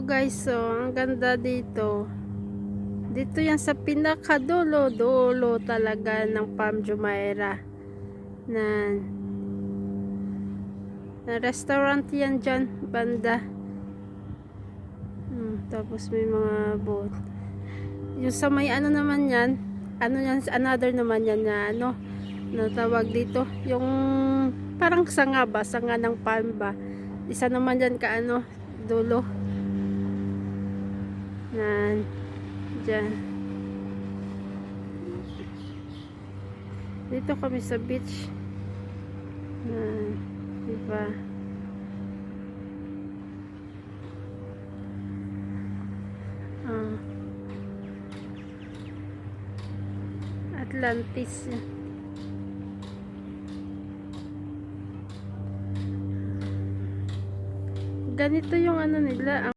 guys, so ang ganda dito. Dito yan sa pinakadulo-dulo talaga ng Palm Jumeirah. Na restaurant yan dyan, banda. Tapos may mga boat. Yung sa may ano naman yan, another naman yan na tawag dito, yung parang sanga ng palm ba. Isa naman yan dulo. Dyan. Dito kami sa beach. Diba? Atlantis. Ganito yung nila.